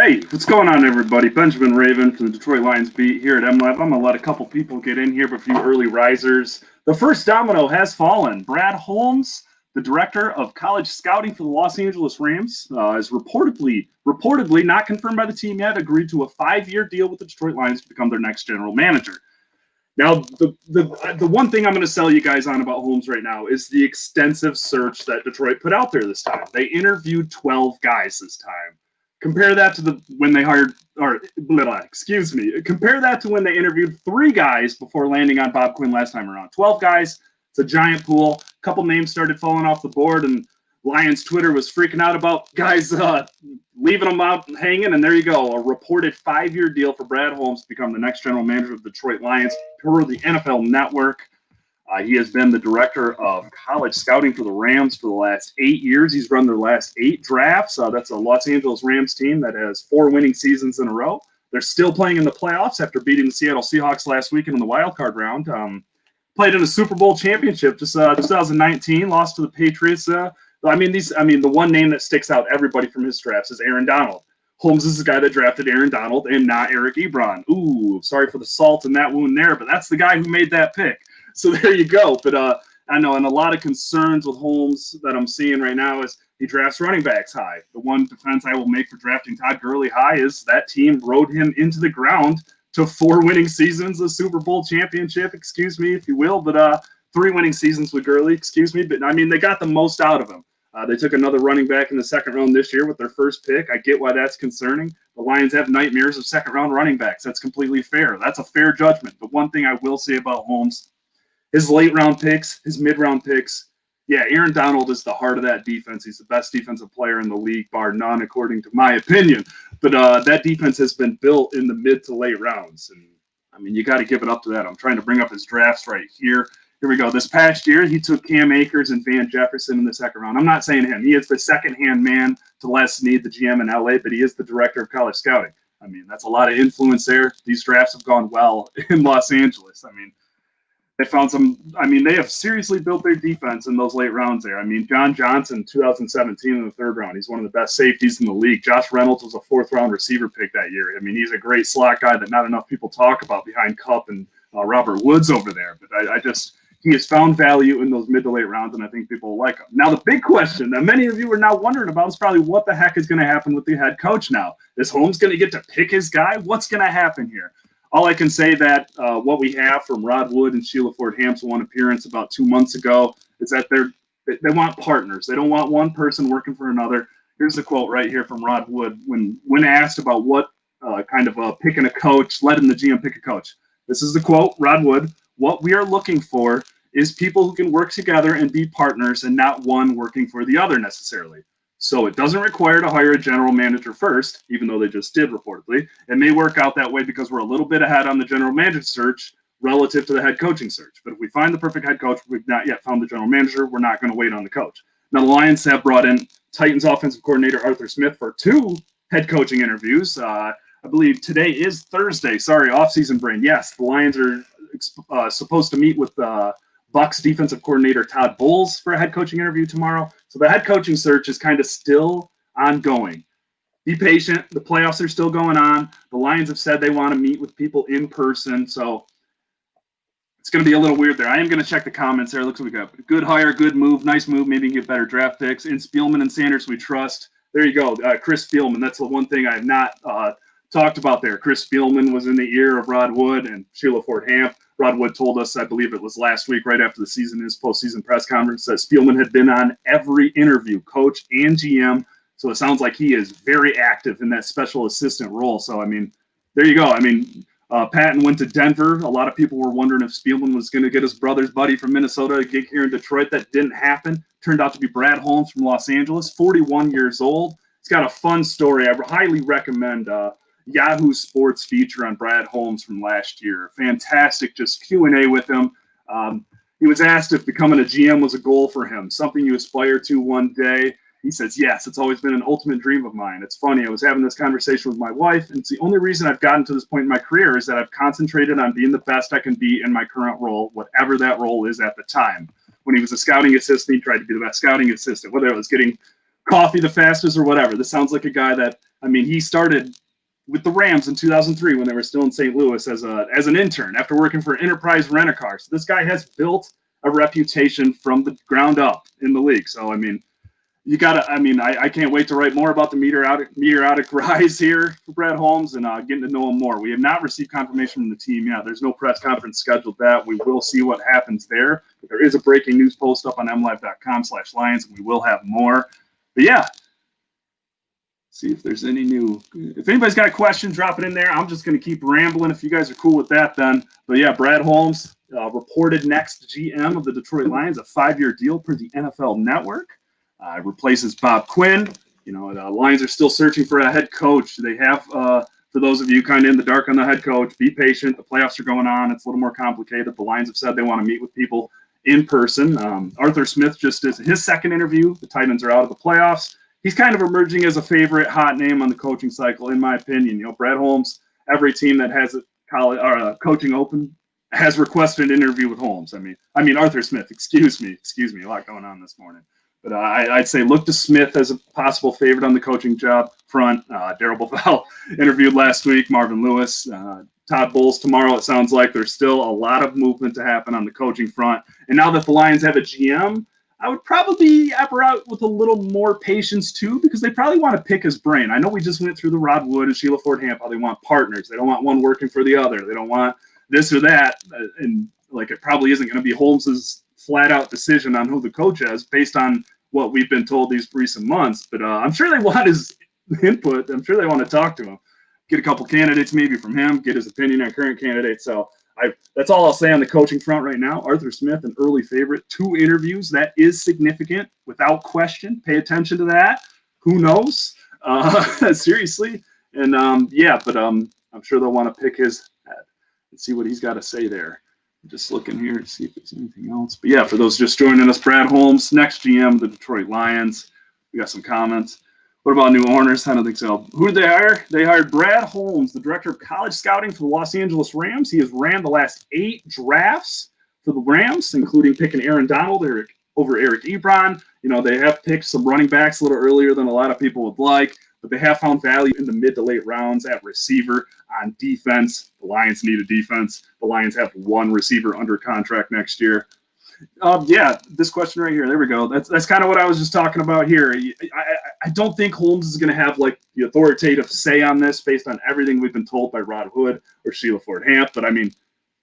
Hey, what's going on, everybody? Benjamin Raven from the Detroit Lions beat here at MLive. I'm going to let a couple people get in here, but a few early risers. The first domino has fallen. Brad Holmes, the director of college scouting for the Los Angeles Rams, is reportedly not confirmed by the team yet, agreed to a 5-year deal with the Detroit Lions to become their next general manager. Now, the one thing I'm going to sell you guys on about Holmes right now is the extensive search that Detroit put out there this time. They interviewed 12 guys this time. Compare that to when they hired, compare that to when they interviewed 3 guys before landing on Bob Quinn last time around. 12 guys, it's a giant pool. A couple names started falling off the board, and Lions Twitter was freaking out about guys leaving them out hanging, and there you go. A reported 5-year deal for Brad Holmes to become the next general manager of the Detroit Lions per the NFL Network. He has been the director of college scouting for the Rams for the last 8 years. He's run their last 8 drafts. That's a Los Angeles Rams team that has 4 winning seasons in a row. They're still playing in the playoffs after beating the Seattle Seahawks last weekend in the wild card round. Played in a Super Bowl championship just 2019, lost to the Patriots. The one name that sticks out everybody from his drafts is Aaron Donald. Holmes is the guy that drafted Aaron Donald and not Eric Ebron. Ooh, sorry for the salt in that wound there, but that's the guy who made that pick. So there you go. But I know, and a lot of concerns with Holmes that I'm seeing right now is he drafts running backs high. The one defense I will make for drafting Todd Gurley high is that team rode him into the ground to 4 winning seasons, a Super Bowl championship, excuse me, if you will, but 3 winning seasons with Gurley, excuse me. But, I mean, they got the most out of him. They took another running back in the second round this year with their first pick. I get why that's concerning. The Lions have nightmares of second-round running backs. That's completely fair. That's a fair judgment. The one thing I will say about Holmes, his late-round picks, his mid-round picks, yeah, Aaron Donald is the heart of that defense. He's the best defensive player in the league, bar none, according to my opinion. But that defense has been built in the mid to late rounds. And, I mean, you got to give it up to that. I'm trying to bring up his drafts right here. Here we go. This past year, he took Cam Akers and Van Jefferson in the second round. I'm not saying him. He is the second-hand man to Les Snead, the GM in LA, but he is the director of college scouting. I mean, that's a lot of influence there. These drafts have gone well in Los Angeles. I mean, they have seriously built their defense in those late rounds there. I mean, John Johnson, 2017 in the third round. He's one of the best safeties in the league. Josh Reynolds was a 4th-round receiver pick that year. I mean, he's a great slot guy that not enough people talk about behind Kupp and Robert Woods over there. But he has found value in those mid to late rounds, and I think people will like him. Now, the big question that many of you are now wondering about is probably what the heck is going to happen with the head coach now. Is Holmes going to get to pick his guy? What's going to happen here? All I can say that what we have from Rod Wood and Sheila Ford Hamp's one appearance about 2 months ago is that they want partners. They don't want one person working for another. Here's the quote right here from Rod Wood when asked about what picking a coach, letting the GM pick a coach. This is the quote, Rod Wood. What we are looking for is people who can work together and be partners and not one working for the other necessarily. So it doesn't require to hire a general manager first, even though they just did reportedly. It may work out that way because we're a little bit ahead on the general manager search relative to the head coaching search. But if we find the perfect head coach, we've not yet found the general manager, we're not going to wait on the coach. Now, the Lions have brought in Titans offensive coordinator Arthur Smith for 2 head coaching interviews. I believe today is Thursday. Sorry, off-season brain. Yes, the Lions are supposed to meet with Bucs defensive coordinator Todd Bowles for a head coaching interview tomorrow. So the head coaching search is kind of still ongoing. Be patient. The playoffs are still going on. The Lions have said they want to meet with people in person. So it's going to be a little weird there. I am going to check the comments there. Looks like we got a good hire, good move, nice move. Maybe you can get better draft picks. In Spielman and Sanders, we trust. There you go. Chris Spielman. That's the one thing I have not talked about there. Chris Spielman was in the ear of Rod Wood and Sheila Ford Hamp. Rod Wood told us, I believe it was last week, right after the season, his postseason press conference, that Spielman had been on every interview, coach and GM. So it sounds like he is very active in that special assistant role. So, I mean, there you go. I mean, Patton went to Denver. A lot of people were wondering if Spielman was going to get his brother's buddy from Minnesota a gig here in Detroit. That didn't happen. Turned out to be Brad Holmes from Los Angeles, 41 years old. He's got a fun story. I highly recommend Yahoo Sports feature on Brad Holmes from last year. Fantastic, just Q&A with him. He was asked if becoming a GM was a goal for him, something you aspire to one day. He says, yes, it's always been an ultimate dream of mine. It's funny, I was having this conversation with my wife, and it's the only reason I've gotten to this point in my career is that I've concentrated on being the best I can be in my current role, whatever that role is at the time. When he was a scouting assistant, he tried to be the best scouting assistant, whether it was getting coffee the fastest or whatever. This sounds like a guy that, I mean, he started with the Rams in 2003 when they were still in St. Louis as an intern after working for Enterprise Rent-A-Car. So this guy has built a reputation from the ground up in the league. So, I mean, you got to, I mean, I can't wait to write more about the meteoric rise here for Brad Holmes and getting to know him more. We have not received confirmation from the team yet. There's no press conference scheduled that. We will see what happens there. But there is a breaking news post up on mlive.com/Lions, and we will have more. But yeah, see if there's any new. If anybody's got a question, drop it in there. I'm just going to keep rambling if you guys are cool with that then. But yeah, Brad Holmes, reported next GM of the Detroit Lions, a 5-year deal per the NFL Network. Replaces Bob Quinn. You know, the Lions are still searching for a head coach. They have, for those of you kind of in the dark on the head coach, be patient. The playoffs are going on. It's a little more complicated. The Lions have said they want to meet with people in person. Arthur Smith just did his second interview. The Titans are out of the playoffs. He's kind of emerging as a favorite hot name on the coaching cycle, in my opinion. You know, Brad Holmes, every team that has a college or a coaching open has requested an interview with Holmes. I mean Arthur Smith. Excuse me. A lot going on this morning. But I'd say look to Smith as a possible favorite on the coaching job front. Darrell Bevell interviewed last week. Marvin Lewis, Todd Bowles tomorrow. It sounds like there's still a lot of movement to happen on the coaching front. And now that the Lions have a GM, I would probably apparat with a little more patience too, because they probably want to pick his brain. I know we just went through the Rod Wood and Sheila Ford Hamp. How they want partners. They don't want one working for the other. They don't want this or that. And like it probably isn't going to be Holmes's flat out decision on who the coach is based on what we've been told these recent months. But I'm sure they want his input. I'm sure they want to talk to him, get a couple candidates maybe from him, get his opinion on current candidates. So that's all I'll say on the coaching front right now. Arthur Smith, an early favorite, 2 interviews. That is significant without question. Pay attention to that. Who knows? Seriously. And yeah, but I'm sure they'll want to pick his head and see what he's got to say there. I'm just looking here to see if there's anything else. But yeah, for those just joining us, Brad Holmes, next GM of the Detroit Lions. We got some comments. What about new owners? I don't think so. Who did they hire? They hired Brad Holmes, the director of college scouting for the Los Angeles Rams. He has ran the last 8 drafts for the Rams, including picking Aaron Donald over Eric Ebron. You know, they have picked some running backs a little earlier than a lot of people would like, but they have found value in the mid to late rounds at receiver. On defense, the Lions need a defense. The Lions have 1 receiver under contract next year. Yeah, this question right here. There we go. That's kind of what I was just talking about here. I don't think Holmes is going to have like the authoritative say on this based on everything we've been told by Rod Wood or Sheila Ford Hamp. But I mean,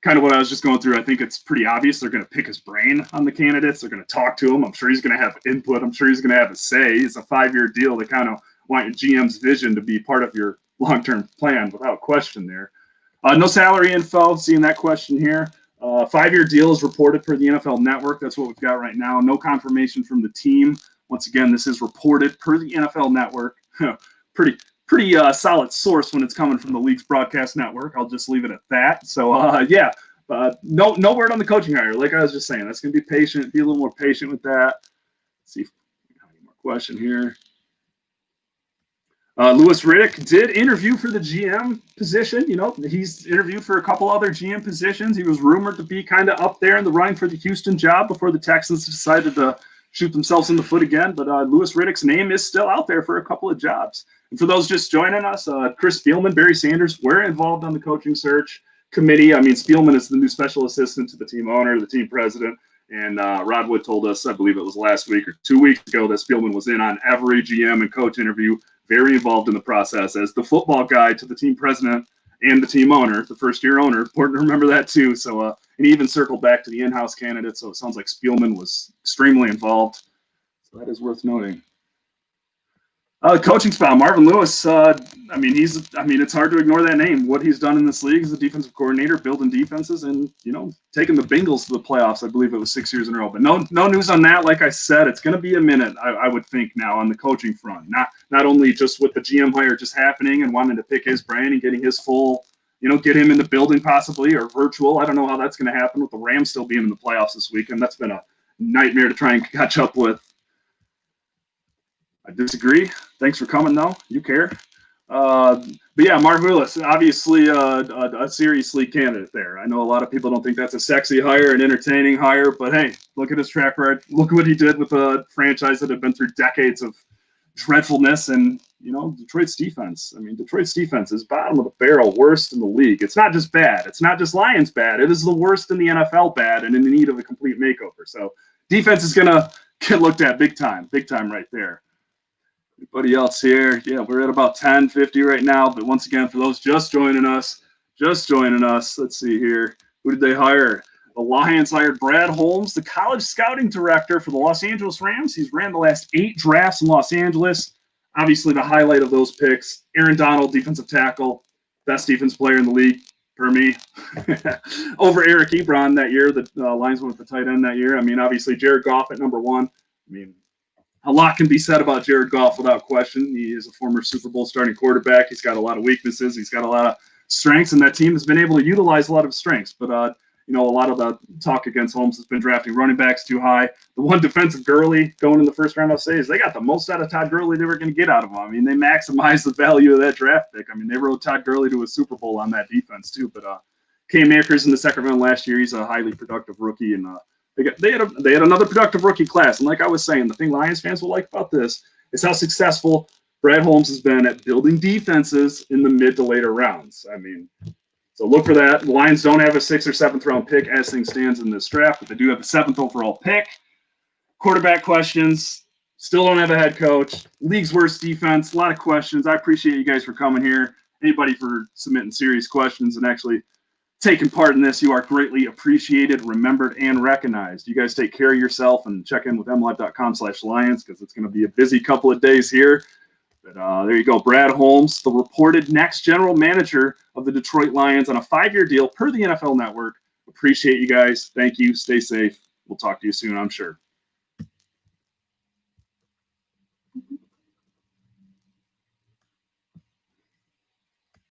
kind of what I was just going through. I think it's pretty obvious they're going to pick his brain on the candidates. They're going to talk to him. I'm sure he's going to have input. I'm sure he's going to have a say. It's a 5-year deal. They kind of want your GM's vision to be part of your long-term plan without question there. No salary info. Seeing that question here. 5-year deal is reported per the NFL Network. That's what we've got right now. No confirmation from the team. Once again, this is reported per the NFL Network. Pretty solid source when it's coming from the league's broadcast network. I'll just leave it at that. So yeah, no word on the coaching hire. Like I was just saying, that's going to be patient. Be a little more patient with that. Let's see if we have any more question here. Louis Riddick did interview for the GM position. You know, he's interviewed for a couple other GM positions. He was rumored to be kind of up there in the running for the Houston job before the Texans decided to shoot themselves in the foot again. But Louis Riddick's name is still out there for a couple of jobs. And for those just joining us, Chris Spielman, Barry Sanders were involved on the coaching search committee. I mean, Spielman is the new special assistant to the team owner, the team president. And Rod Wood told us, I believe it was last week or 2 weeks ago, that Spielman was in on every GM and coach interview, very involved in the process as the football guy to the team president and the team owner, the first-year owner. Important to remember that too. So, and he even circled back to the in-house candidate. So it sounds like Spielman was extremely involved. So that is worth noting. Coaching spot, Marvin Lewis. I mean, it's hard to ignore that name. What he's done in this league as a defensive coordinator, building defenses, and taking the Bengals to the playoffs. I believe it was 6 years in a row. But no news on that. Like I said, it's going to be a minute. I would think now on the coaching front. Not only just with the GM hire just happening and wanting to pick his brain and getting his full, get him in the building possibly or virtual. I don't know how that's going to happen with the Rams still being in the playoffs this weekend. That's been a nightmare to try and catch up with. I disagree. Thanks for coming, though. You care. But yeah, Mark Lewis, obviously a serious league candidate there. I know a lot of people don't think that's a sexy hire, an entertaining hire, but hey, look at his track record. Look at what he did with a franchise that had been through decades of dreadfulness and, you know, Detroit's defense. I mean, Detroit's defense is bottom of the barrel, worst in the league. It's not just bad. It's not just Lions bad. It is the worst in the NFL bad and in need of a complete makeover. So defense is going to get looked at big time right there. Anybody else here? Yeah, we're at about 10:50 right now. But once again, for those just joining us, let's see here. Who did they hire? The Lions hired Brad Holmes, the college scouting director for the Los Angeles Rams. He's ran the last 8 drafts in Los Angeles. Obviously, the highlight of those picks, Aaron Donald, defensive tackle, best defense player in the league, per me, over Eric Ebron that year. The Lions went with the tight end that year. I mean, obviously, Jared Goff at number 1. I mean, a lot can be said about Jared Goff without question. He is a former Super Bowl starting quarterback. He's got a lot of weaknesses. He's got a lot of strengths, and that team has been able to utilize a lot of strengths. But, you know, a lot of the talk against Holmes has been drafting running backs too high. The one defensive Gurley going in the first round, I'll say, is they got the most out of Todd Gurley they were going to get out of him. I mean, they maximized the value of that draft pick. I mean, they rode Todd Gurley to a Super Bowl on that defense too. But Cam Akers in the second round last year, he's a highly productive rookie, and they had another productive rookie class. And like I was saying, the thing Lions fans will like about this is how successful Brad Holmes has been at building defenses in the mid to later rounds. I mean, so look for that. The Lions don't have a 6th or 7th round pick as things stands in this draft, but they do have the 7th overall pick. Quarterback questions. Still don't have a head coach. League's worst defense. A lot of questions. I appreciate you guys for coming here. Anybody for submitting serious questions and actually taking part in this. You are greatly appreciated, remembered, and recognized. You guys take care of yourself and check in with mlive.com/Lions because it's going to be a busy couple of days here. But there you go. Brad Holmes, the reported next general manager of the Detroit Lions on a 5-year deal per the NFL Network. Appreciate you guys. Thank you. Stay safe. We'll talk to you soon, I'm sure.